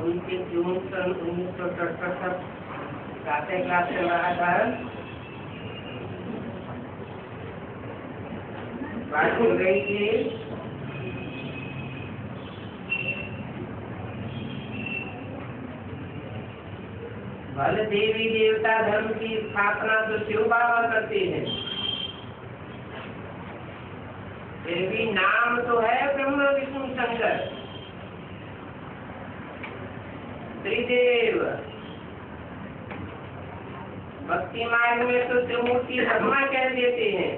उनके जून सन 1967 तक 7वीं क्लास चल रहा था। बात हो रही थी भले देवी देवता धर्म की स्थापना तो शिव बाबा करते हैं, फिर भी नाम तो है ब्रह्मा विष्णु शंकर त्रिदेव। भक्ति मार्ग में तो त्रिमूर्ति ब्रह्मा कह देते हैं।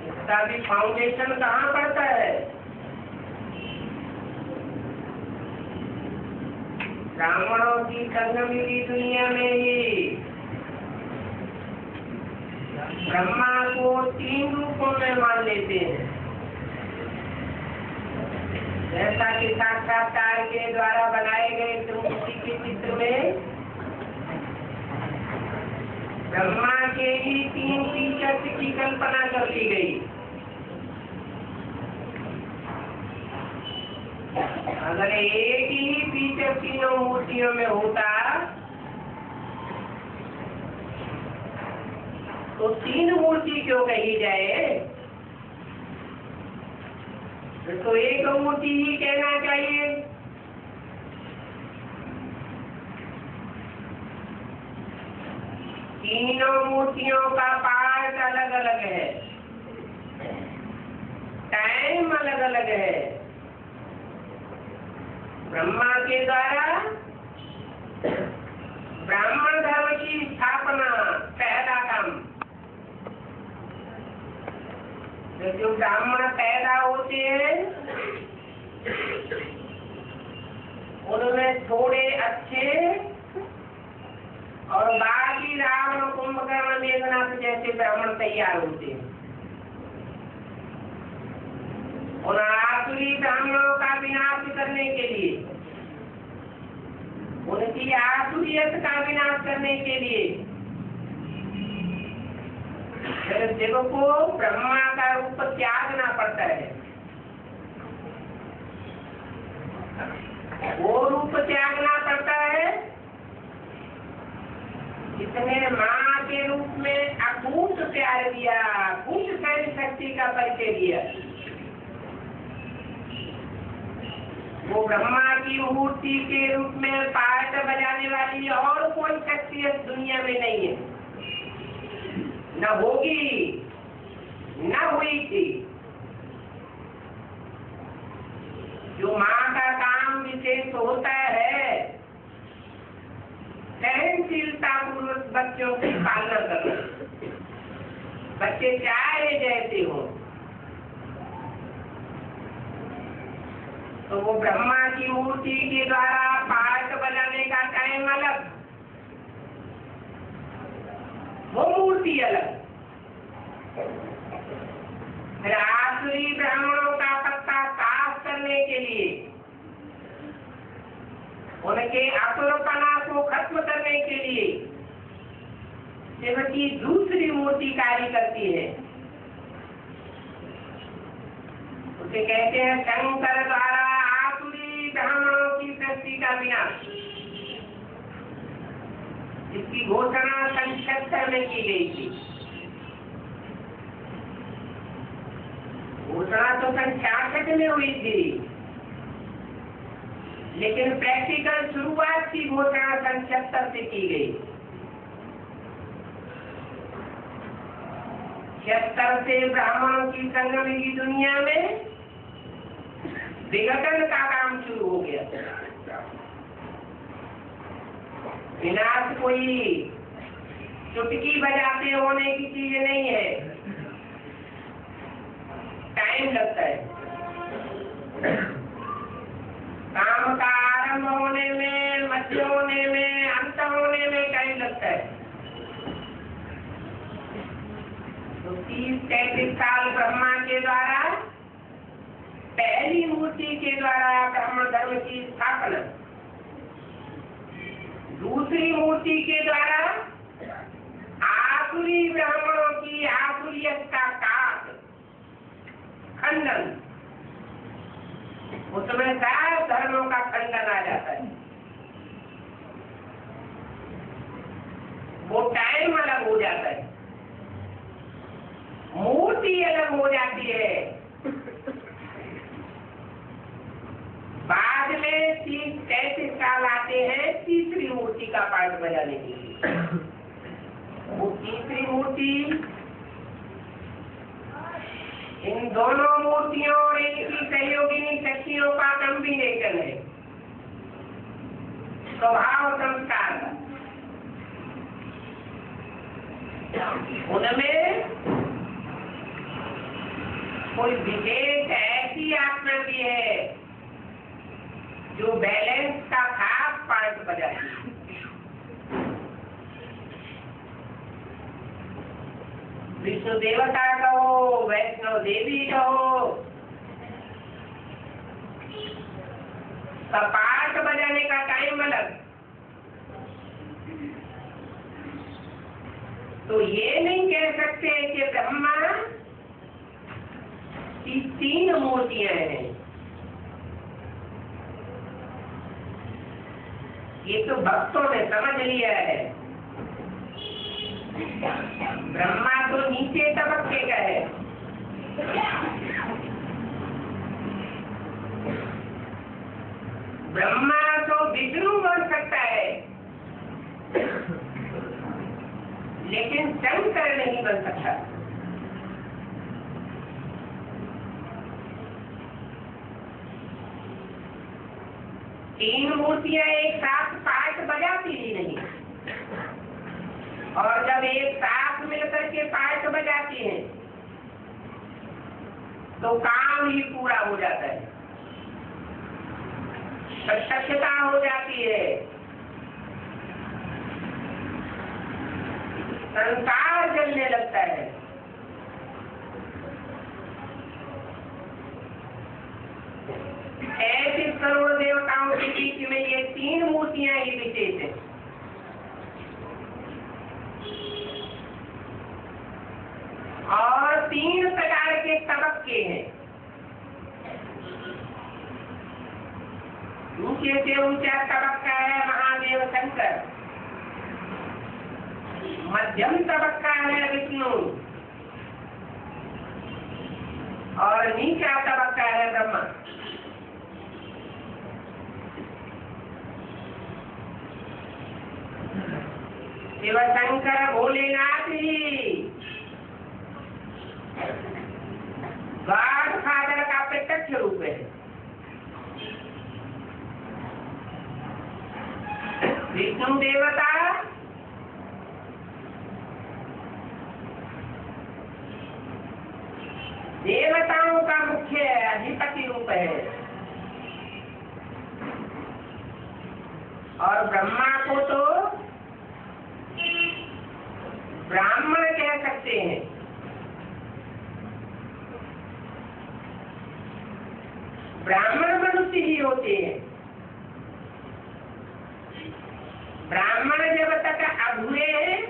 इसका भी फाउंडेशन कहाँ पड़ता है? ब्राह्मणों की संगमिली दुनिया में ही ब्रह्मा को 3 रूपों में मान लेते हैं। जैसा कि साक्षात्कार के द्वारा बनाए गए त्रिमूर्ति के चित्र में ब्रह्मा के ही 3 फीचर्स की कल्पना कर ली गई। अगर एक ही फीचर तीनों मूर्तियों में होता तो 3 मूर्ति क्यों कही जाए? तो एक मूर्ति ही कहना चाहिए। तीनों मूर्तियों का पार्ट अलग अलग है, टाइम अलग अलग है। ब्रह्मा के द्वारा ब्राह्मण धर्म की स्थापना पहला काम। जो ब्राह्मण पैदा होते हैं उनमें थोड़े अच्छे और बाकी रावण कुंभकर्ण मेघनाथ जैसे ब्राह्मण तैयार होते हैं। उन आसुरी ब्राह्मणों का विनाश करने के लिए, उनकी आसुरियत का विनाश करने के लिए शिव को ब्रह्मा का रूप त्यागना पड़ता है। वो रूप त्यागना पड़ता है जिसने माँ के रूप में अकूट प्यार दिया, अकूट सहन शक्ति का परिचय दिया। वो ब्रह्मा की मूर्ति के रूप में पार्ट बजाने वाली और कोई शख्सियत दुनिया में नहीं है, न होगी, न हुई थी। जो माँ का काम विशेष होता है सहनशीलता पूर्वक बच्चों की पालना करना। बच्चे चाहे जैसे हो, तो वो ब्रह्मा की मूर्ति के द्वारा पार्ट बजाने का टाइम अलग, वो मूर्ति अलग। फिर आसुरी ब्राह्मणों का पत्ता साफ करने के लिए, उनके असुरपना को खत्म करने के लिए शिव की दूसरी मूर्ति कार्य करती है। उसे कहते हैं शंकर द्वारा आसुरी ब्राह्मणों की सृष्टि का विनाश, जिसकी घोषणा सन 76 में की गई थी। घोषणा तो सन 66 में हुई थी, लेकिन प्रैक्टिकल शुरुआत की घोषणा सन 76 से की गई। 76 से ब्राह्मणों की संगमिली दुनिया में विघटन का काम शुरू हो गया। विनाश कोई चुटकी बजाते होने की चीज नहीं है, टाइम लगता है। काम का आरंभ होने में, मध्य होने में, अंत होने में टाइम लगता है। तो 30-33 साल ब्रह्मा के द्वारा पहली मूर्ति के द्वारा ब्राह्मण धर्म की स्थापना, दूसरी मूर्ति के द्वारा आसुरी ब्राह्मणों की आसुरियत का काट, खंडन, उसमें सारे धर्मों का खंडन आ जाता है। वो टाइम अलग हो जाता है, मूर्ति अलग हो जाती है। बाद में 30-33 साल आते हैं तीसरी मूर्ति का पार्ट बजाने के लिए। वो तीसरी मूर्ति इन दोनों मूर्तियों और इनकी सहयोगिनी शक्तियों का कॉम्बिनेशन है, स्वभाव संस्कार का। उनमें कोई विशेष ऐसी आत्मा भी है जो बैलेंस का खास पार्ट विष्णु देवता कहो, वैष्णव देवी कहो, कपाट बजाने का टाइम अलग। तो ये नहीं कह सकते कि ब्रह्मा की 3 मूर्तियां हैं। ये तो भक्तों ने समझ लिया है। ब्रह्मा तो नीचे तबके का है, ब्रह्मा तो विष्णु बन सकता है, लेकिन शंकर नहीं बन सकता। तीन मूर्तियां एक साथ पाठ बजाती ही नहीं, और जब एक साथ मिलकर के पाठ बजाती हैं तो काम ही पूरा हो जाता है, प्रत्यक्षता हो जाती है, संसार जलने लगता है। ऐसे करोड़ देवताओं के बीच में ये 3 मूर्तियां ही विशेष है। और 3 प्रकार के तबक्के हैं। ऊंचे से ऊंचा तबक्का है महादेव शंकर, मध्यम तबक्का है विष्णु, और नीचा तबक्का है ब्रह्मा। शिव शंकर भोलेनाथ ही गॉड फादर का प्रत्यक्ष रूप है। विष्णु देवता देवताओं का मुख्य अधिपति रूप है, और ब्रह्मा को तो ब्राह्मण कह सकते हैं। ब्राह्मण मनुष्य ही होते हैं। ब्राह्मण जब तक अधूरे हैं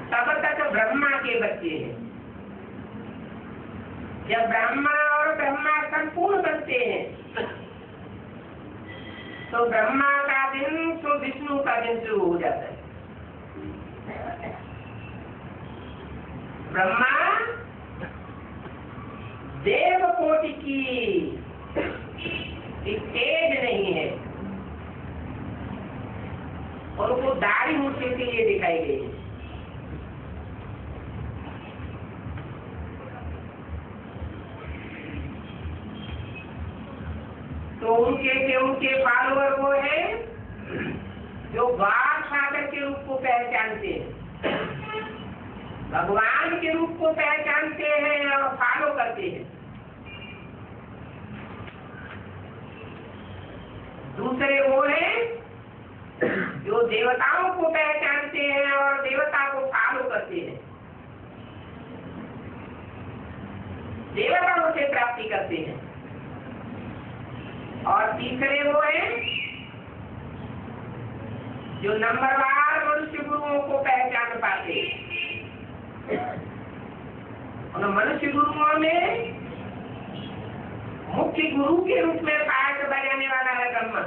तब तक ब्रह्मा के बच्चे हैं। जब ब्राह्मण और ब्रह्मा संपूर्ण बनते हैं तो ब्रह्मा का दिन तो विष्णु का दिन शुरू हो जाता है। ब्रह्मा देव कोटि की तेज नहीं है, और उनको दाढ़ी मूछने के लिए दिखाई गई है। तो उनके फॉलोअर वो है जो गॉड फादर के रूप को पहचानते हैं, भगवान के रूप को पहचानते हैं और फॉलो करते हैं। दूसरे वो है जो देवताओं को पहचानते हैं और देवता को फॉलो करते हैं, देवताओं से प्राप्ति करते हैं। और तीसरे वो है जो नंबरवार मनुष्य गुरुओं को पहचान पाते हैं। और मनुष्य गुरुओं में मुख्य गुरु के रूप में पाठ बजाने वाला है ब्रह्मा।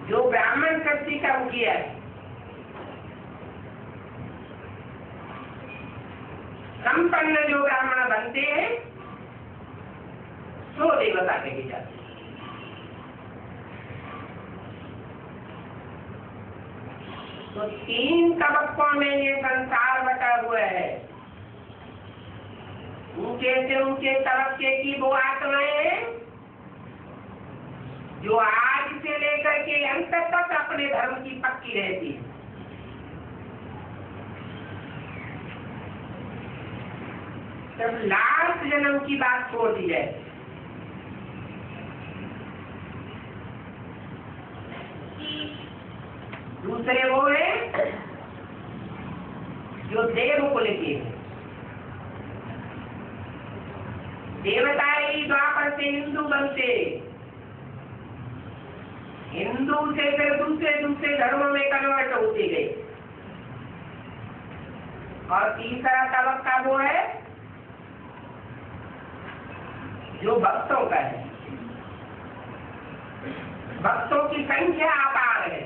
जो ब्राह्मण शक्ति का मुखिया है। संपन्न जो ब्राह्मण बनते हैं सो देवता कहे जाते हैं। तो 3 तबक्कों में ये संसार बटा हुआ है। ऊंचे से ऊंचे तबक्के की वो आत्माएं हैं जो आज से लेकर के अंत तक अपने धर्म की पक्की रहती है। जब लास्ट जन्म की बात छोड़ दी जाए दूसरे वो है जो देव कुल के हैं। देवता ही द्वापर से हिंदू बनते, हिंदू से फिर दूसरे दूसरे धर्मों में कन्वर्ट होते गए। और तीसरा तबक्का वो है जो भक्तों का है। भक्तों की संख्या अपार है।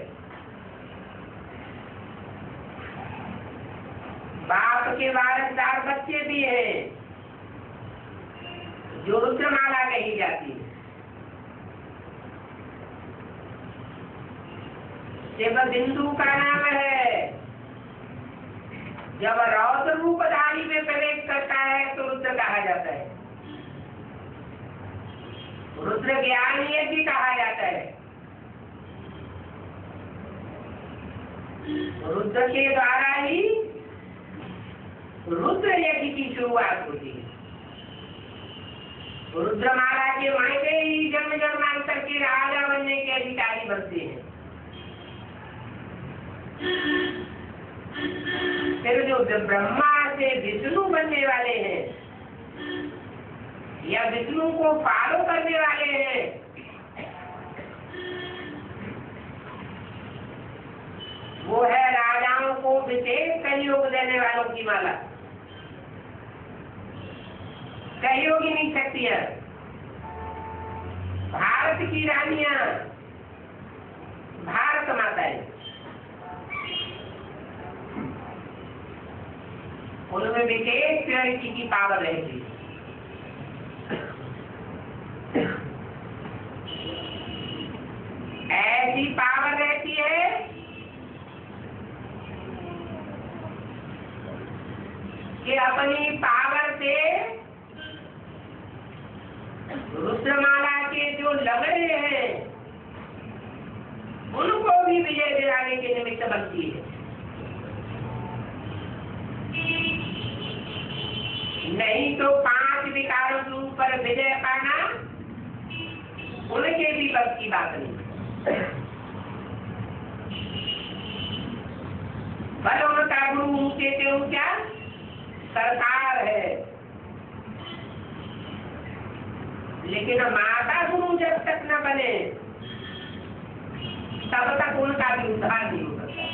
बाप के वारसदार बच्चे भी हैं जो रुद्रमाला कही जाती है। शिव बिंदु का नाम है। जब रौद्र रूपधारी में प्रवेश करता है तो रुद्र कहा जाता है। रुद्र ज्ञान यज्ञ कहा जाता है। रुद्र के द्वारा ही रुद्र यज्ञ की शुरुआत होती है। रुद्रमाला के मायके ही जन्म जन्मांतर के राजा बनने के अधिकारी बनते हैं। फिर जो ब्रह्मा से विष्णु बनने वाले हैं या विष्णु को फॉलो करने वाले हैं, वो है राजाओं को विशेष सहयोग देने वालों की माला। सहयोगिनी शक्तियां, भारत की रानियां, भारत माताएं, उनमें विशेष प्योरिटी की पावर रहती है। ऐसी पावर रहती है कि अपनी पावर से रुद्रमाला के जो लगड़े हैं उनको भी विजय दिलाने के निमित्त बनती है। नहीं तो 5 विकारों के ऊपर विजय पाना उनके भी बस की बात नहीं। बल उनका गुरु ऊंचे से ऊंचा सरकार है, लेकिन माता गुरु जब तक न बने तब तक उनका भी उद्धार नहीं हो सकता।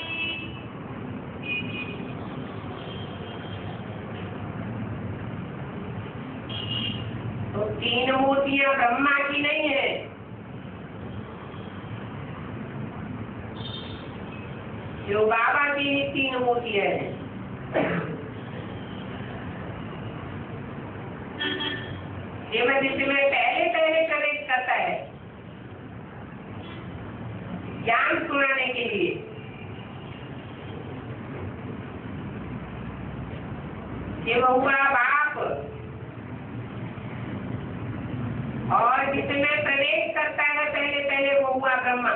तो 3 मूर्तियां ब्रह्मा की नहीं है, जो बाबा की 3 मूर्तियां हैं। जिसमें पहले प्रवेश करता है ज्ञान सुनाने के लिए, ये वो हुआ बाप, और जिसमें प्रवेश करता है पहले वो हुआ ब्रह्मा।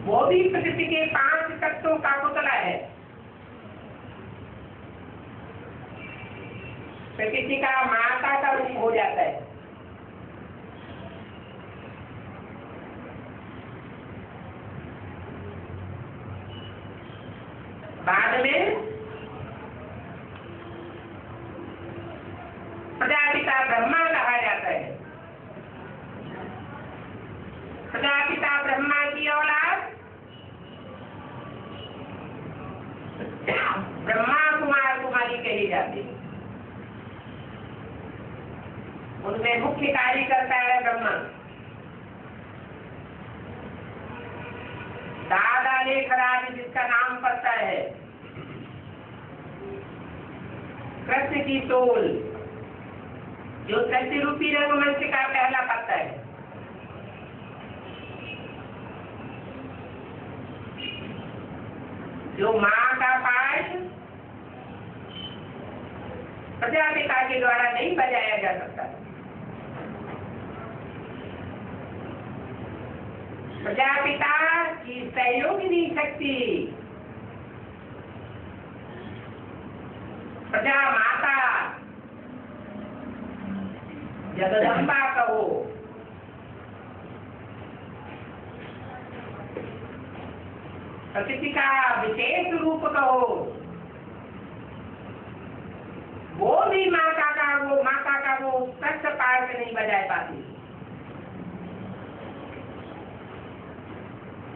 वो भी प्रकृति के 5 तत्वों का पुतला है। प्रकृति का माता का रूप हो जाता है। बाद में प्रजापिता ब्रह्मा कहा जाता है। प्रजापिता ब्रह्मा की औलाद ब्रह्मा कुमार कुमारी कही जाती है। उनमें मुख्य कार्य करता है ब्रह्मा। दादा लेखराज जिसका नाम पड़ता है, कृष्ण की सोल जो सत्य रूपी रंगमंच का पहला पत्ता है, जो माँ का पाठ प्रजापिता के द्वारा नहीं बजाया जा सकता। प्रजापिता की सहयोगिनी शक्ति, प्रजा माता, जगदम्बा कहो, प्रकृति का विशेष रूप कहो, वो भी माता का वो कष्ट पार से नहीं बजाय पाती।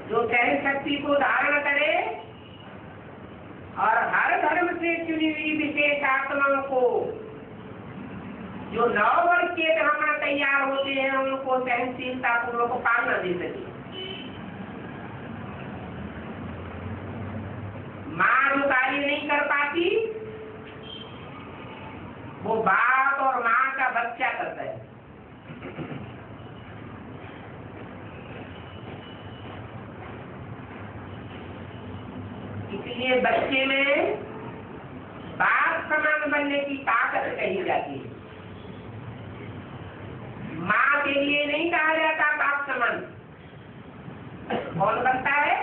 जो सहन शक्ति को धारण करे और हर धर्म से चुनी हुई विशेष आत्माओं को, जो 9 वर्ष के ब्राह्मण तैयार होते हैं, उनको सहनशीलता पूर्वक पालना दे सके। माँ जो कार्य नहीं कर पाती, वो बाप और माँ का बच्चा करता है। इसलिए बच्चे में बाप समान बनने की ताकत कही जाती है। माँ के लिए नहीं कहा जाता बाप समान। कौन बनता है?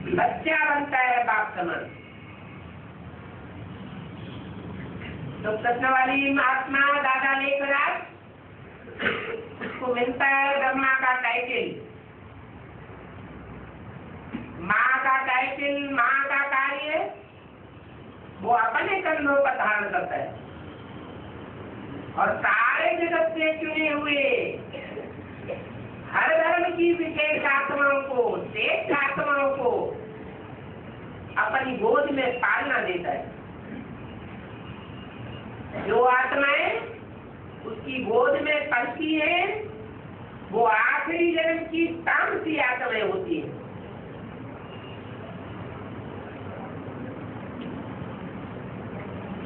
बच्चा बनता है बाप समान। तो कृष्ण वाली महात्मा दादा लेखराज, उसको मिलता है ब्रह्मा का टाइटल। माँ का टाइटल, माँ का कार्य वो अपने कंधों पर धारण करता है और सारे जगत से चुने हुए हर धर्म की विशेष आत्माओं को, श्रेष्ठ आत्माओं को अपनी गोद में पालना देता है। जो आत्माएं उसकी गोद में पलती है, वो आखिरी जन्म की तामसी आत्माएं होती है।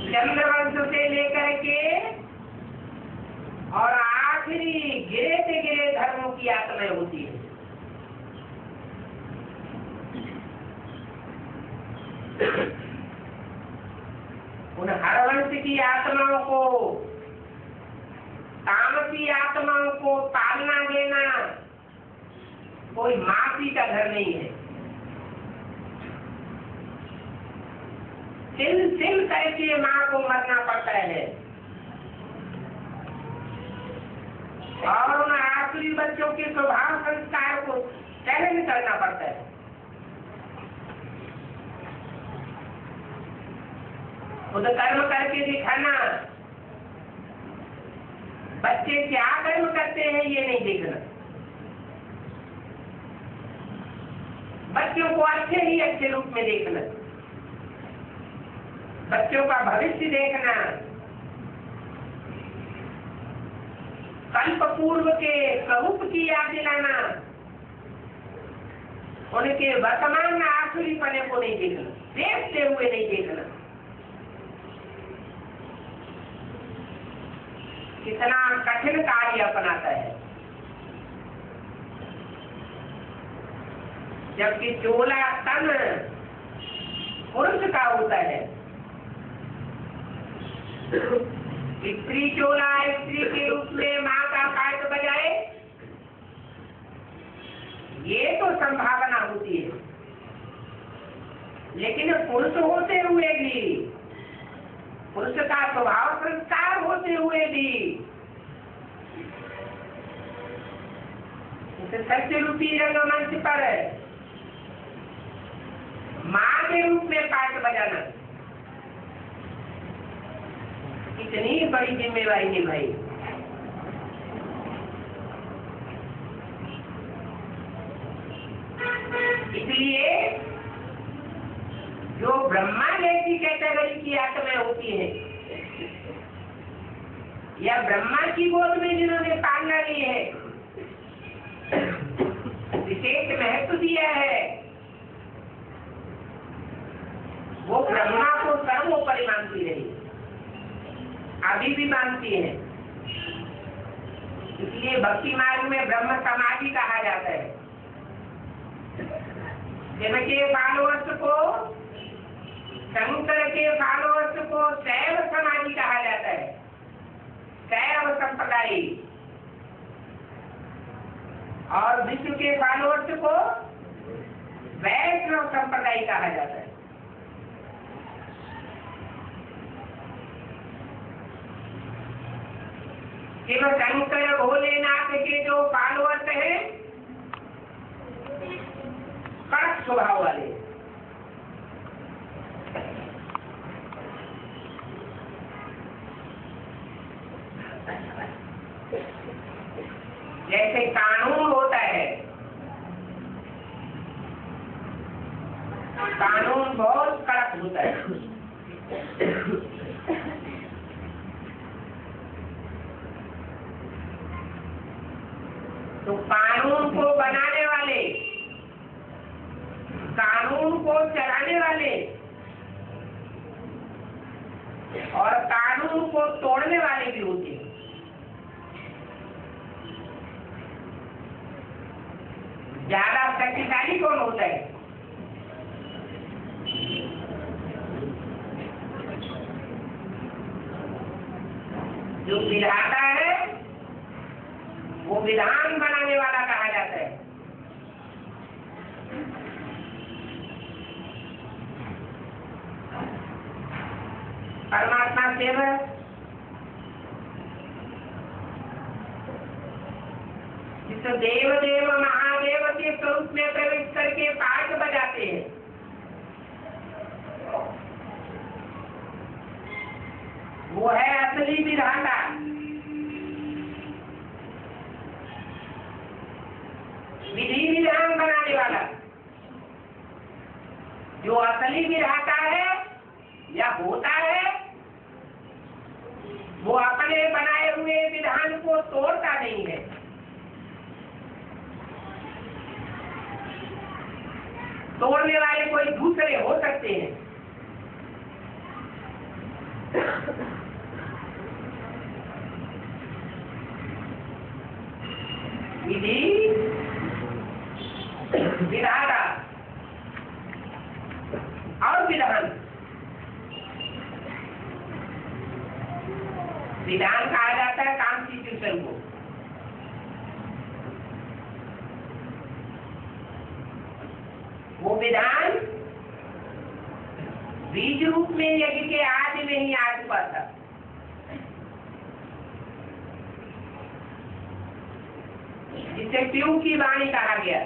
चंद्रवंश से लेकर के और आखिरी गिरे से गिरे धर्मों की आत्माएं होती है। उन हर वंश की आत्माओं को, तामसी आत्माओं को पालना देना कोई माफी का घर नहीं है। सिल करके माँ को मरना पड़ता है और उन आखिरी बच्चों के स्वभाव संस्कार को चैलेंज करना पड़ता है। खुद कर्म करके दिखाना, बच्चे क्या कर्म करते हैं ये नहीं देखना। बच्चों को अच्छे ही अच्छे रूप में देखना, बच्चों का भविष्य देखना, कल्प पूर्व के स्वरूप की याद दिलाना, उनके वर्तमान आखिरी पने को नहीं देखना, देखते हुए नहीं देखना। कितना कठिन कार्य अपनाता है। जबकि चोला तन पुरुष का होता है, स्त्री चोला स्त्री के रूप में माँ का पाठ बजाए, ये तो संभावना होती है। लेकिन पुरुष होते हुए भी, पुरुष का स्वभाव संस्कार होते हुए भी सत्य रूपी रंगमंच पर माँ के रूप में पाठ बजाना इतनी बड़ी जिम्मेवारी निभाई। इसलिए जो ब्रह्मा जैसी कैटेगरी की आत्माएं होती है या ब्रह्मा की गोद में जिन्होंने पालना ली है, विशेष महत्व दिया है, वो ब्रह्मा को सर्वोपरि मानती रही, अभी भी मानती है। इसलिए भक्ति मार्ग में ब्रह्म समाधि कहा जाता है। जिनके फॉलोअर्स को, शंकर के फॉलोअर्स को शैव समाधि कहा जाता है, शैव संप्रदाय, और विष्णु के फॉलोअर्स को वैष्णव संप्रदाय कहा जाता है। केवल शंकर भोलेनाथ के जो फॉलोअर्स हैं कड़क स्वभाव वाले। जैसे कानून होता है, कानून बहुत कड़क होता है। तो कानून को बनाने वाले, कानून को चलाने वाले और कानून को तोड़ने वाले भी होते हैं। ज्यादा शक्तिशाली कौन होता है? जो विधाता है वो विधान बनाने वाला कहा जाता है। परमात्मा सेवक जिस देव देव महादेव के स्वरूप में प्रवेश करके पाठ बजाते हैं, वो है असली विधाता। विधि विधान बनाने वाला जो असली विधाता है या होता है, वो अपने बनाए हुए विधान को तोड़ता नहीं है। तोड़ने वाले कोई दूसरे हो सकते हैं। विधि विधाता और विधान, विधान कहा जाता है कॉन्स्टिट्यूशन को। वो विधान बीज रूप में यज्ञ के आदि में ही आ चुका था। जिसे प्यू की वाणी कहा गया,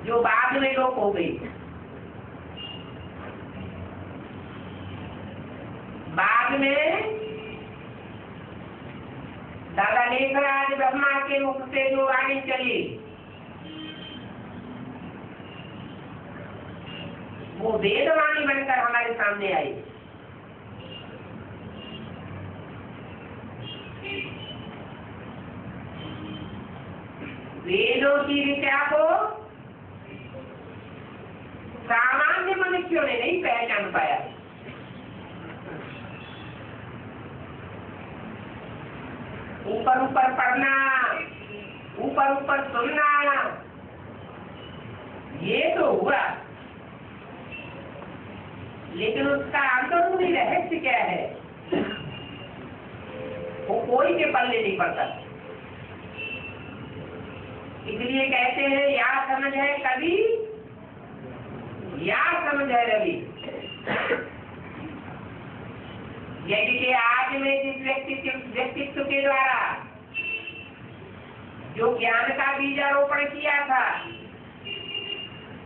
जो बाद में लोप हो गई। बाद में दादा लेखराज ब्रह्मा के मुख से जो वाणी चली, वो वेदवाणी बनकर हमारे सामने आई। वेदों की ऋचा को सामान्य मनुष्यों ने नहीं पहचान पाया। ऊपर ऊपर पढ़ना, ऊपर ऊपर सुनना, ये तो हुआ, लेकिन उसका अंदरूनी रहस्य क्या है वो कोई के पल्ले नहीं पड़ता। इसलिए कहते हैं या समझ है कवि या समझ है रवि। यज्ञ के आज में जिस व्यक्तित्व के द्वारा जो ज्ञान का बीजारोपण किया था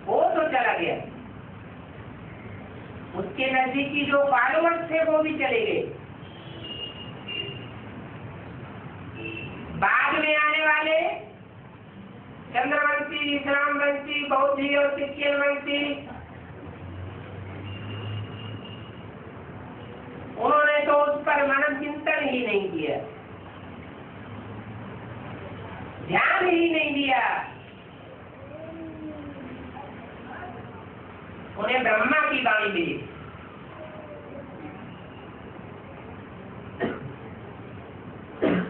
वो तो चला गया, उसके नजदीकी जो फॉलोअर्स थे वो भी चले गए। बाद में आने वाले चंद्रवंशी, इस्लामवंशी, बौद्धी और क्रिश्चियनवंशी, उन्होंने तो उस पर मनन चिंतन ही नहीं किया, ध्यान ही नहीं दिया। उन्हें ब्रह्मा की वाणी मिली।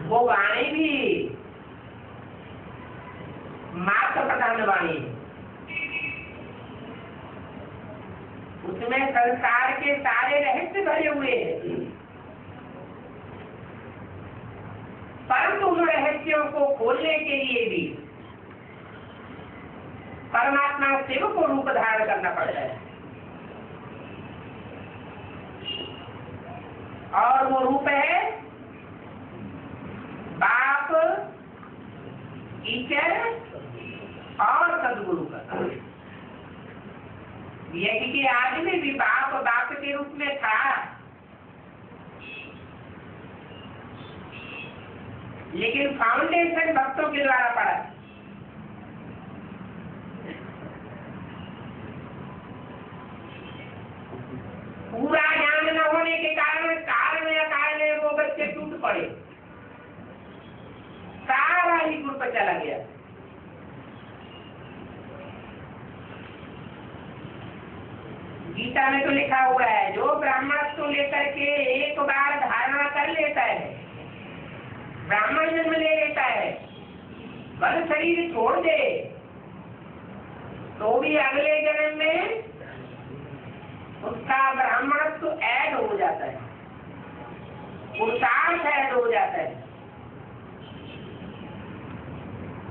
वो वाणी भी मात्र प्रधान वाणी, उसमें संसार के सारे रहस्य भरे हुए हैं, परंतु उन रहस्यों को खोलने के लिए भी परमात्मा शिव को रूप धारण करना पड़ता है। और वो रूप है बाप, ईश्वर लेकिन फाउंडेशन भक्तों के द्वारा पड़ा। पूरा ज्ञान न होने के कारण या कारण वो बच्चे टूट पड़े, सारा ही ग्रुप चला गया। गीता में तो लिखा हुआ है, जो ब्राह्मणत्व लेकर के एक बार धारणा कर लेता है, ब्राह्मण जन्म ले लेता है, बल शरीर छोड़ दे, तो भी अगले जन्म में उसका ब्राह्मणत्व ऐड हो जाता है, पुरुषार्थ ऐड हो जाता है।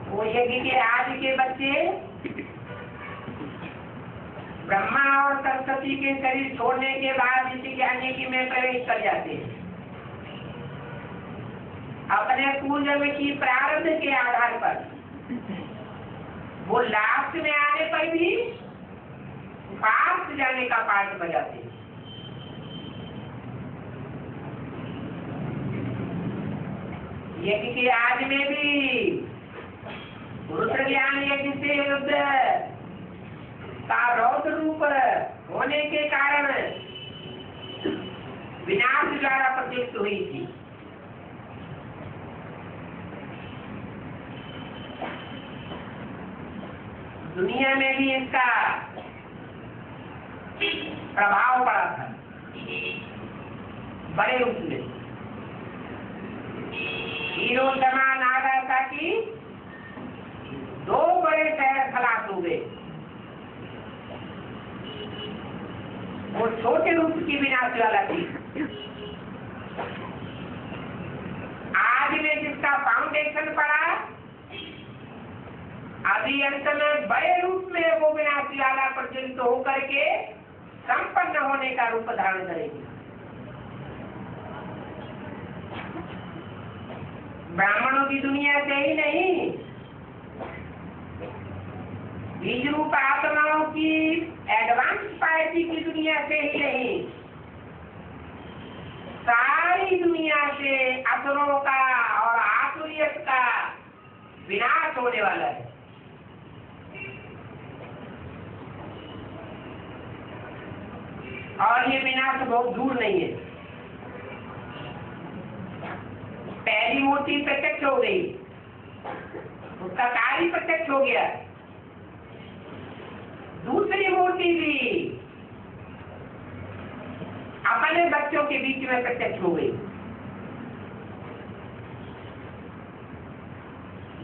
वो यज्ञ के आज के बच्चे ब्रह्मा और सरस्वती के शरीर छोड़ने के बाद इसी ज्ञानी की में प्रवेश कर जाते हैं। अपने पूर्व की प्रारब्ध के आधार पर वो लास्ट में आने पर भी फास्ट जाने का पाठ बजाते हैं। यज्ञ के आज में भी रुद्र ज्ञान यज्ञ से रुद्र का रौद्र रूप होने के कारण विनाश द्वारा प्रतिष्ठित हुई थी। दुनिया में भी इसका प्रभाव पड़ा था बड़े रूप में। हीरोशमा नागासाकी दो बड़े शहर खलास हो गए। वो छोटे रूप की विनाश वाला थी। आज में जिसका फाउंडेशन पड़ा, अभी अंत में बड़े रूप में वो विनाश वाला प्रज्वलित होकर के संपन्न होने का रूप धारण करेगी। ब्राह्मणों की दुनिया से ही नहीं, बीज रूप आत्माओं की एडवांस पार्टी की दुनिया से ही नहीं, सारी दुनिया से असुरों का और आसुरियत का विनाश होने वाला है। और ये विनाश बहुत दूर नहीं है। पहली मूर्ति प्रत्यक्ष हो गई, उसका कार्य प्रत्यक्ष हो गया। दूसरी मूर्ति भी अपने बच्चों के बीच में प्रत्यक्ष हो गई।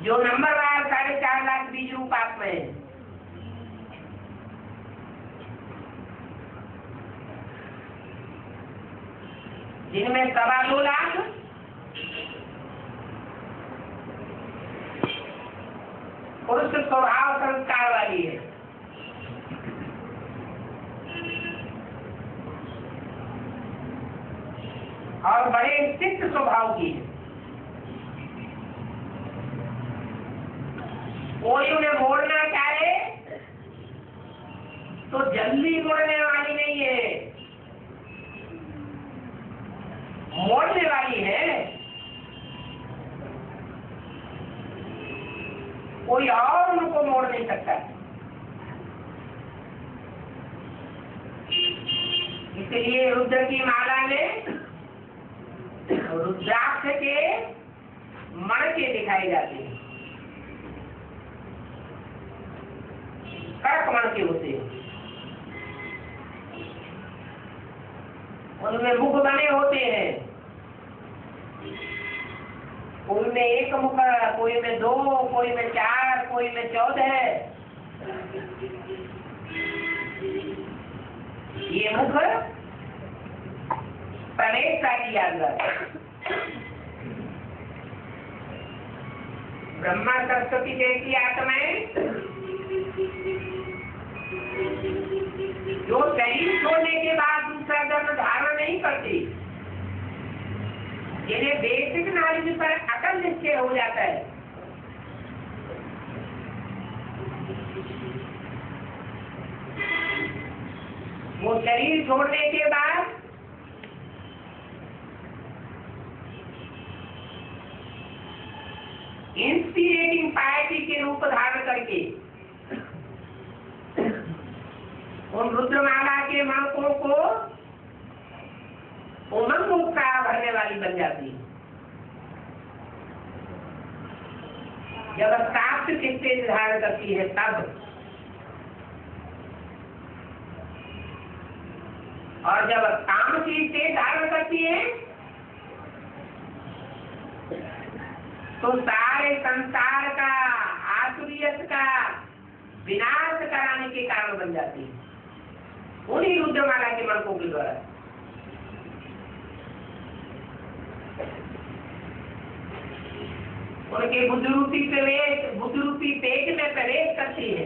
जो नंबरवार 4.5 लाख बीज रूप आत्मा है, जिनमें 2.25 लाख पुरुष स्वभाव संस्कार वाली है और बड़े स्थित स्वभाव की है। कोई उन्हें मोड़ना चाहे तो जल्दी मोड़ने वाली नहीं है, मोड़ने वाली है। कोई और उनको मोड़ नहीं सकता। इसलिए रुद्र की माला में रुद्राक्ष के मणके दिखाए जाते हैं, कड़क मणके होते हैं। उनमें मुख बने होते हैं, कोई में 1 मुख, कोई में 2, कोई में 4, कोई में 14। ये मुख प्रवेश का किया गया। ब्रह्मा सरस्वती जैसी आत्माएं जो शरीर छोड़ने के बाद दूसरा जन्म धारण नहीं करती, जिन्हें बेसिक नॉलेज पर अकल निश्चय हो जाता है, वो शरीर छोड़ने के बाद इंस्पिरेटिंग पार्टी के रूप धारण करके उन रुद्रमाला के मणकों को उमंग उत्साह भरने वाली बन जाती है। जब प्राप्त के स्टेज धारण करती है तब, और जब काम की स्टेज धारण करती है तो सारे संसार का, आसुरियत का विनाश कराने के कारण बन जाती है उन्हीं रुद्रमाला के मणकों के द्वारा। उनके बुद्धरूपी पेट में प्रवेश करती है,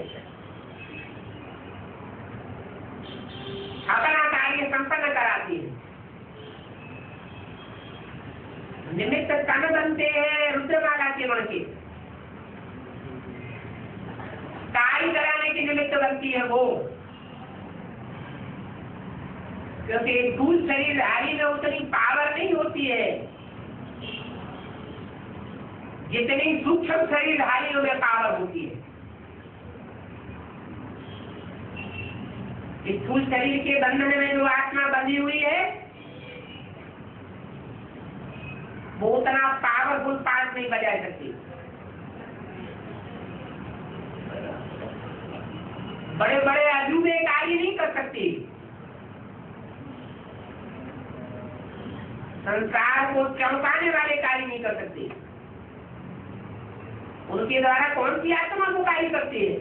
अपना कार्य संपन्न कराती है। निमित्त कण बनते हैं रुद्रमाला के मणके, कार्य कराने के निमित्त बनती है वो, क्योंकि स्थूल शरीरधारी में उतनी पावर नहीं होती है जितनी सूक्ष्म शरीरधारियों में पावर होती है। स्थूल शरीर के बंधन में जो आत्मा बंधी हुई है वो उतना पावरफुल पार्ट नहीं बजा सकती। बड़े बड़े अजूबे कार्य नहीं कर सकती। संसार को चमकाने वाले कार्य नहीं कर सकती। उनके द्वारा कौन सी आत्मा को कार्य करती है?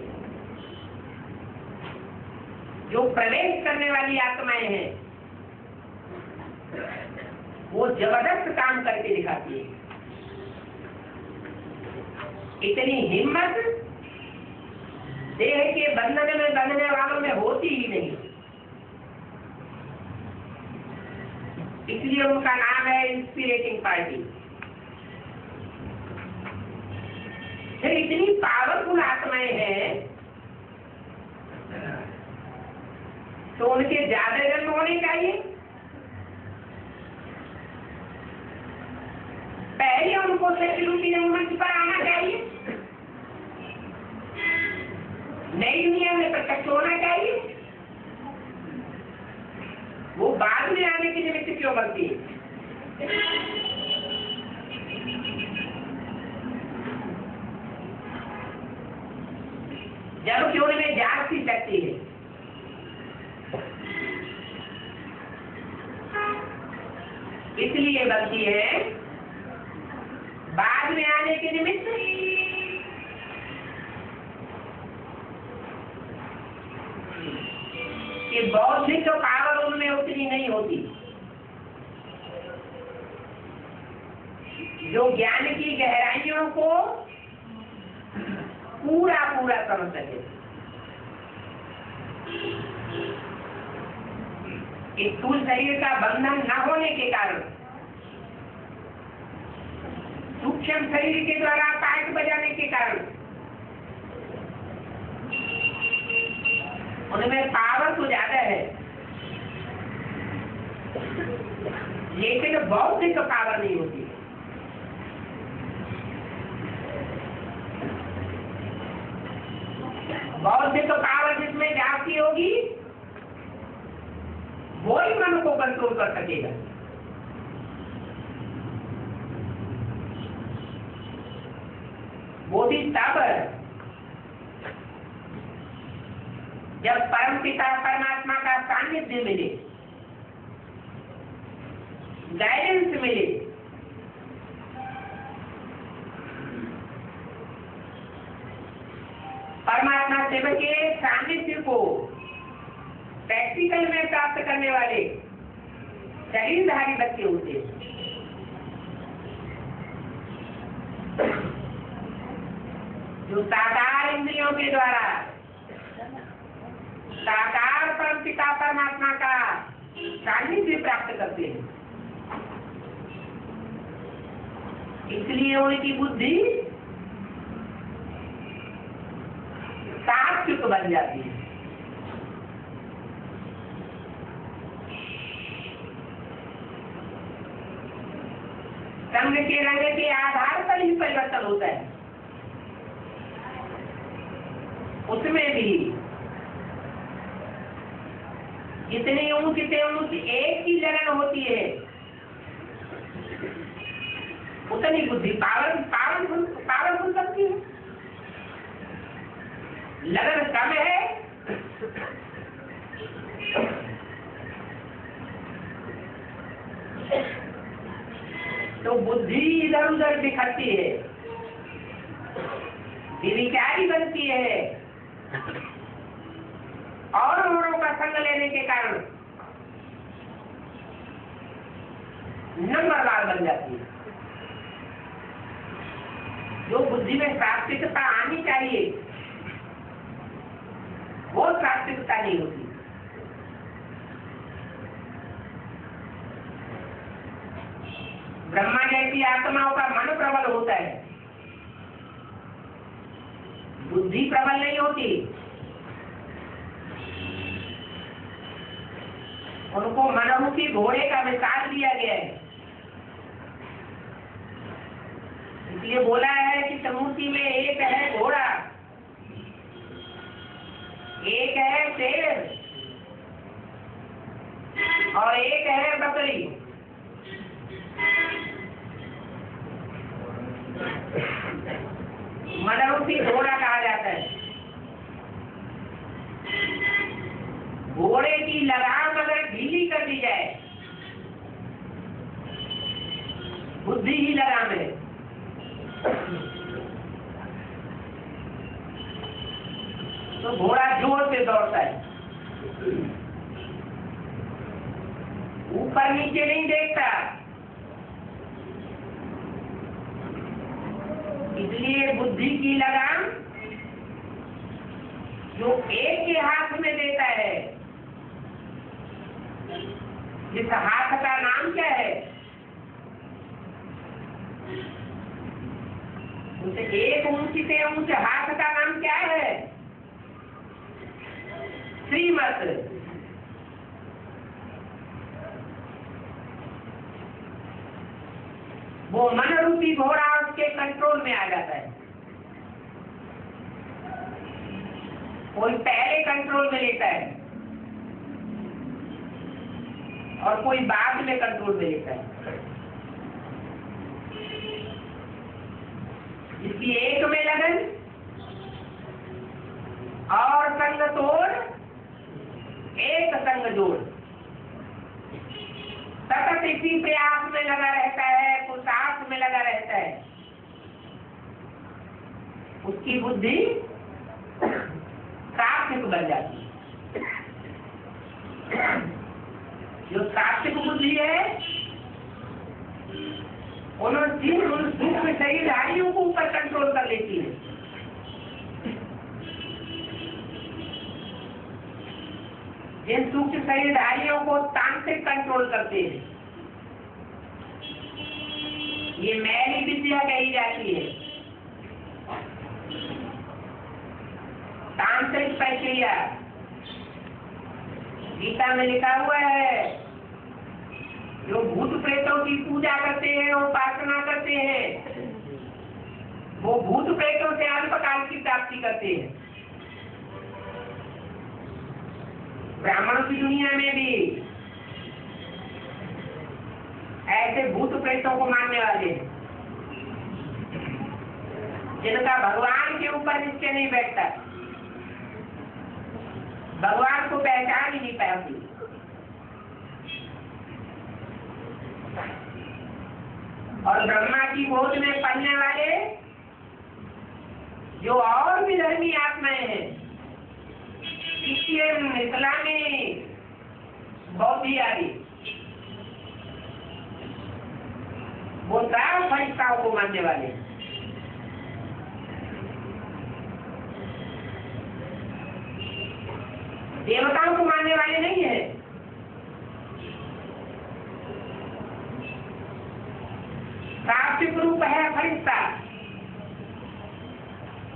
जो प्रवेश करने वाली आत्माएं हैं वो जबरदस्त काम करके दिखाती है। इतनी हिम्मत देह के बंधन में बंधने वालों में होती ही नहीं, इसलिए उनका नाम है इंस्पिरेटिंग पार्टी। फिर इतनी पावरफुल आत्माएं हैं तो उनके ज्यादा जन्म होने चाहिए। पहले उनको सत्यरूपी रंगमंच पर आना चाहिए, नई दुनिया में प्रत्यक्ष होना चाहिए। वो बाद में आने के निमित्त क्यों बनती है? जब क्यों में जाग सी सकती है। इसलिए बनती है बाद में आने के निमित्त। कि बौद्धिक पावर उनमें उतनी नहीं होती जो ज्ञान की गहराइयों को पूरा पूरा समझ सके। स्थूल शरीर का बंधन न होने के कारण, सूक्ष्म शरीर के द्वारा पाठ बजाने के कारण उनमें पावर तो ज्यादा है लेकिन बौद्धिक पावर नहीं होती। बौद्धिक पावर जिसमें जाती होगी वो ही मन को कंट्रोल कर सकेगा। वो भी तब जब परम पिता परमात्मा का सानिध्य मिले, गाइडेंस मिले, परमात्मा शिव के सानिध्य को प्रैक्टिकल में प्राप्त करने वाले शरीरधारी बच्चे होते हैं। जो साकार इंद्रियों के द्वारा साकार परम पिता परमात्मा का सानिध्य प्राप्त करते हैं, इसलिए उनकी बुद्धि सात्विक बन जाती है। संग के रंग के आधार पर ही परिवर्तन होता है। उसमें भी जितनी ऊंच से ऊंच एक ही लगन होती है, उतनी बुद्धि पावरफुल बनती है। लगन कम है तो बुद्धि इधर उधर बिखरती है, विकारी बनती है, औरों का संग लेने के कारण नंबरवार बन जाती है। जो बुद्धि में सात्विकता आनी चाहिए वो सात्विकता नहीं होती। ब्रह्मा जैसी आत्माओं का मन प्रबल होता है, बुद्धि प्रबल नहीं होती। उनको मनोमुखी घोड़े का मिसाल दिया गया है। इसलिए बोला है कि समूची में एक है घोड़ा, एक है शेर और एक है बकरी। मनोमुखी घोड़ा कहा जाता है। घोड़े की लगाम अगर ढीली कर दी जाए, बुद्धि ही लगाम है, तो घोड़ा जोर से दौड़ता है, ऊपर नीचे नहीं देखता। इसलिए बुद्धि की लगाम जो एक के हाथ में देता है, जिस हाथ का नाम क्या है, उसे एक ऊंची से ऊंचे हाथ का नाम क्या है? श्रीमत। वो मन रूपी घोड़ा उसके कंट्रोल में आ जाता है। कोई पहले कंट्रोल में लेता है और कोई बाद में कंट्रोल में लेता है। इसकी एक में लगन और संग तोड़, एक संग जोड़, सतत इसी प्रयास में लगा रहता है, पुरुषार्थ में लगा रहता है। उसकी बुद्धि सात्विक बन जाती है। जो सात्विक बुद्धि है उन सूक्ष्म शरीरधारियों को ऊपर कंट्रोल कर लेती है। जिन सूक्ष्म शरीरधारियों को तांत्रिक कंट्रोल करते हैं, ये मैली विद्या कही जाती है, तांत्रिक प्रक्रिया। गीता में लिखा हुआ है, जो भूत प्रेतों की पूजा करते हैं, उपासना करते हैं, वो भूत प्रेतों से अल्पकाल की प्राप्ति करते हैं। ब्राह्मणों की दुनिया में भी ऐसे भूत प्रेतों को मानने वाले हैं, जिनका भगवान के ऊपर निश्चय नहीं बैठता, भगवान को पहचान ही नहीं पाती। और ब्रह्मा की गोद में पलने वाले जो और भी धर्मी आत्माएं हैं, क्रिश्चियन, इस्लामी, बौद्ध आदि, वो सारे फरिश्ताओं को मानने वाले। देवताओं को मानने वाले नहीं है। सात्विक रूप है फरिश्ता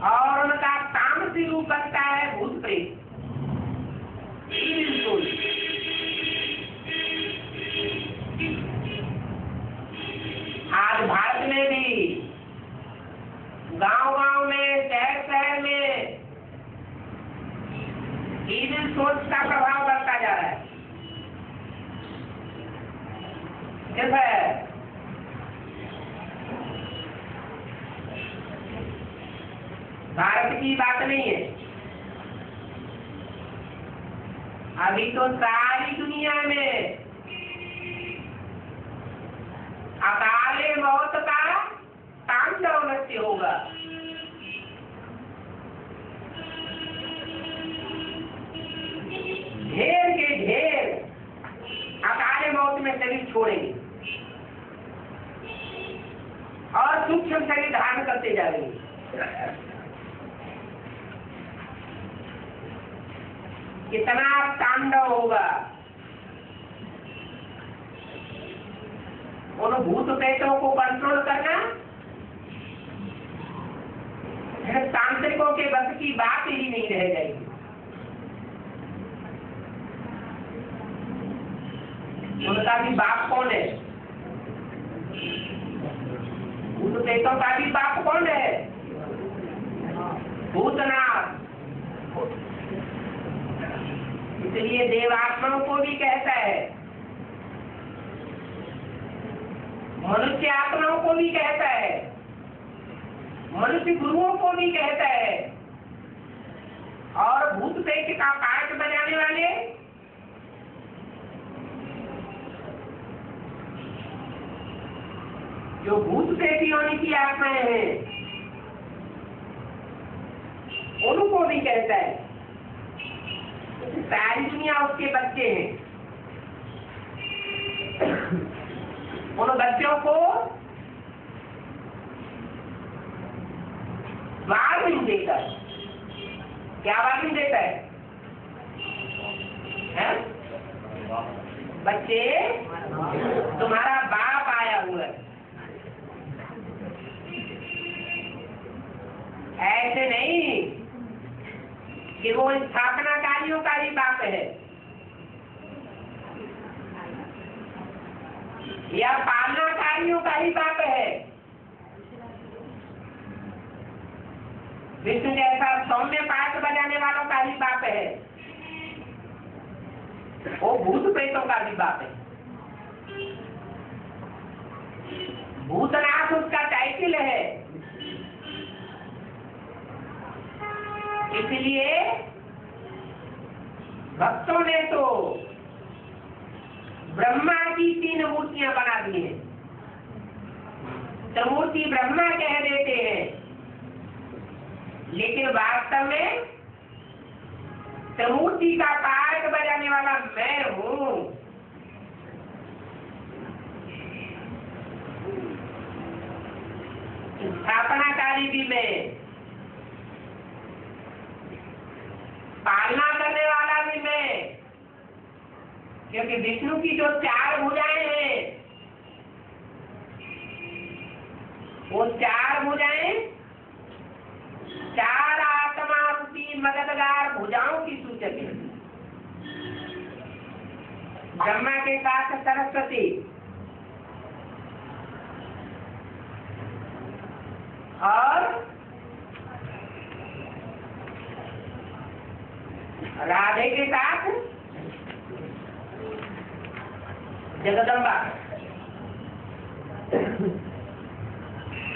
और उनका तामसी रूप बनता है भूत प्रेत। बिल्कुल आज भारत में भी गांव-गांव में, शहर-शहर में सिर्फ है। भारत की बात नहीं है, अभी तो सारी दुनिया में अकाले मौत का तांडव नृत्य होगा। ढेर के ढेर अकाले मौत में शरीर छोड़ेंगे और सूक्ष्म शरीर धारण करते जाएंगे। कितना तांडव होगा। उन भूत प्रेतों को कंट्रोल करना तांत्रिकों के बस की बात ही नहीं रह जाएगी। उनका भी बाप कौन है? भूत प्रेतों का भी बाप कौन है? भूतनाथ। इसलिए देवात्माओं को भी कहता है, मनुष्य आत्माओं को भी कहता है, मनुष्य गुरुओं को भी कहता है, और भूत प्रेत का पाठ बजाने वाले जो भूत प्रेत योनि की आत्माएं हैं उनको भी कहता है। सारी दुनिया उसके बच्चे हैं। उन बच्चों को वार्निंग देता है। क्या वार्निंग देता है? बच्चे, तुम्हारा बाप आया हुआ है। ऐसे नहीं कि वो स्थापनाकारियों का ही बाप है या पालनाकारियों का ही बाप है। विष्णु जैसा सौम्य पाठ बजाने वालों का ही बाप है। वो भूत प्रेतों का भी बाप है। भूतनाथ उसका टाइटल है। इसलिए भक्तों ने तो ब्रह्मा की 3 मूर्तियां बना दी हैं। त्रिमूर्ति ब्रह्मा कह देते हैं, लेकिन वास्तव में त्रिमूर्ति का पाठ बजाने वाला मैं हूं। स्थापनाकारी भी मैं, पालना करने वाला भी मैं। क्योंकि विष्णु की जो 4 भुजाएं हैं, वो 4 भुजाएं 4 आत्मा रूपी मददगार भुजाओं की सूचक है। ब्रह्मा के साथ सरस्वती और राधे के साथ जगदम्बा,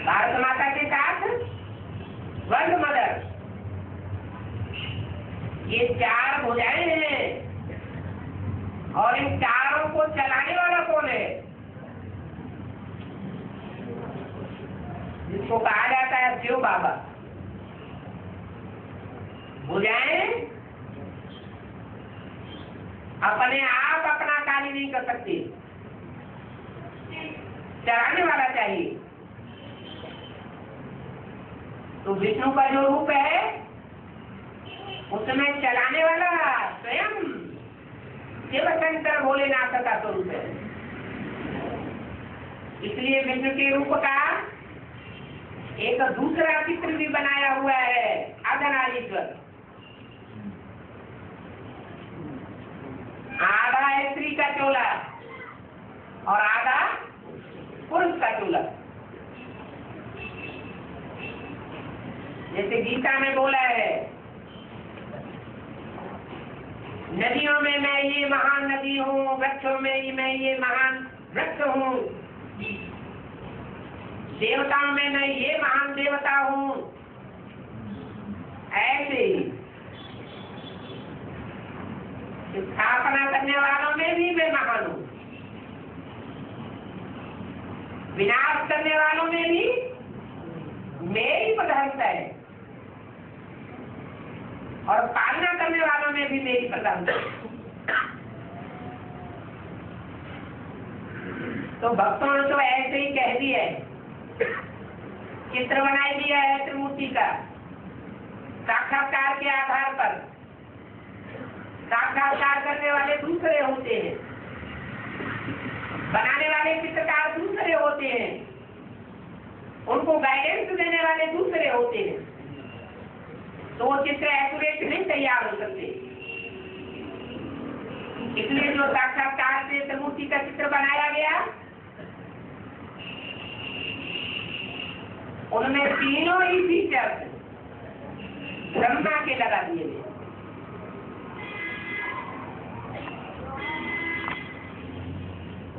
भारत माता के साथ वर्ल्ड मदर। ये 4 भुजाएं हैं और इन 4 को चलाने वाला कौन है? जिसको कहा जाता है शिव बाबा। भुजाएं अपने आप अपना कार्य नहीं कर सकती, चलाने वाला चाहिए। तो विष्णु का जो रूप है उसमें चलाने वाला स्वयं शिव शंकर भोलेनाथ का स्वरूप है। इसलिए विष्णु के रूप का एक दूसरा चित्र भी बनाया हुआ है, अर्धनारीश्वर। आधा है स्त्री का चोला और आधा पुरुष का चोला। जैसे गीता में बोला है, नदियों में मैं ये महान नदी हूँ, वृक्षों में मैं ये महान वृक्ष हूँ, देवताओं में मैं ये महान देवता हूँ, ऐसे ही स्थापना करने वालों में भी मैं महान हूँ, विनाश करने वालों में भी मेरी प्रधानता है, और पालना करने वालों में भी मेरी प्रधानता है। तो भक्तों ने तो ऐसे ही कह दिया है, चित्र बनाई दिया है त्रिमूर्ति का, साक्षात्कार के आधार पर। साक्षात्कार करने वाले दूसरे होते हैं, बनाने वाले चित्रकार दूसरे होते हैं, उनको गाइडेंस देने वाले दूसरे होते हैं, तो वो चित्र एक्यूरेट नहीं तैयार हो सकते। इसलिए जो साक्षात्कार से त्रिमूर्ति का चित्र बनाया गया, उनमें तीनों ही फीचर्स ब्रह्मा के लगा दिए गए।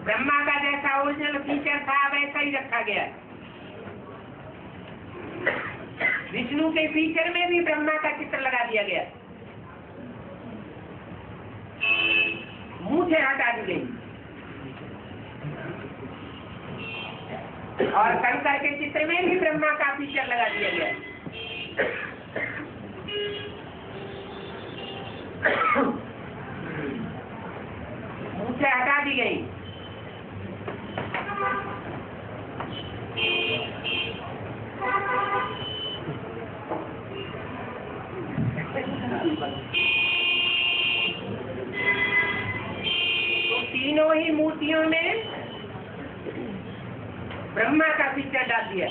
ब्रह्मा का जैसा ओरिजिनल फीचर था वैसा ही रखा गया। विष्णु के फीचर में भी ब्रह्मा का चित्र लगा दिया गया। मूछें हटा दी गई और शंकर के चित्र में भी ब्रह्मा का फीचर लगा दिया गया। मूछें हटा दी गई। तो तीनों ही मूर्तियों में ब्रह्मा का फीचर डाल दिया।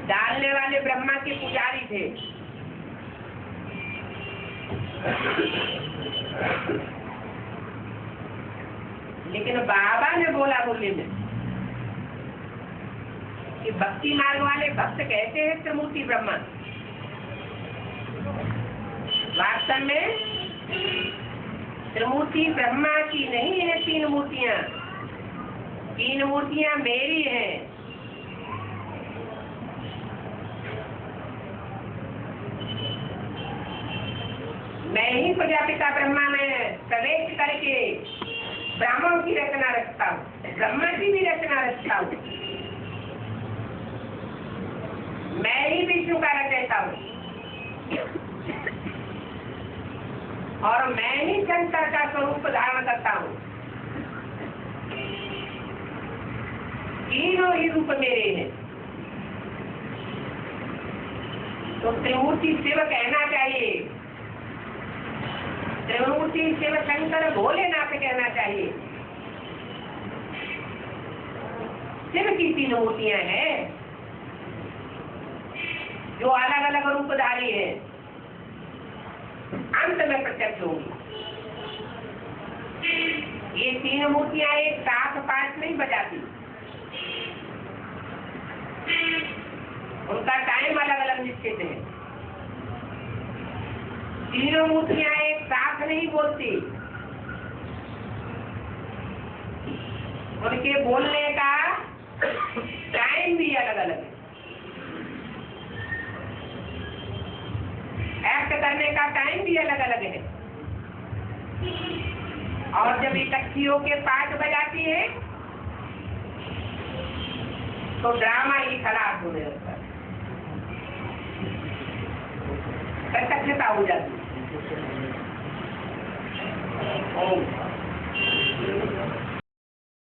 डालने वाले ब्रह्मा के पुजारी थे, लेकिन बाबा ने बोला बोले में कि भक्ति मार्ग वाले भक्त कहते हैं त्रिमूर्ति ब्रह्मा। वास्तव में त्रिमूर्ति ब्रह्मा की नहीं है, तीन मूर्तियां। तीन मूर्तियां मेरी हैं। मैं ही प्रजापिता ब्रह्मा में प्रवेश करके ब्राह्मणों की रचना रचता हूँ, ब्रह्मा की भी रचना रचता हूँ। मैं ही विष्णु का रचयिता हूँ और मैं ही शंकर का स्वरूप धारण करता हूँ। तीनों ही रूप मेरे हैं। तो त्रिमूर्ति शिव कहना चाहिए, त्रिमूर्ति शिव शंकर भोलेनाथ कहना चाहिए। शिव की तीन मूर्तियां हैं जो अलग अलग रूपधारी है, अंत में प्रत्यक्ष होंगी। ये तीन मूर्तियां एक साथ पाठ नहीं बजाती, उनका टाइम अलग अलग निश्चित है। तीनों मूर्तियां एक साथ नहीं बोलती, उनके बोलने का टाइम भी अलग अलग है, एक्ट करने का टाइम भी अलग अलग है। और जब इकट्ठी होके पाठ बजाती है तो ड्रामा ही खराब होने लगता है, प्रत्यक्षता हो जाती है।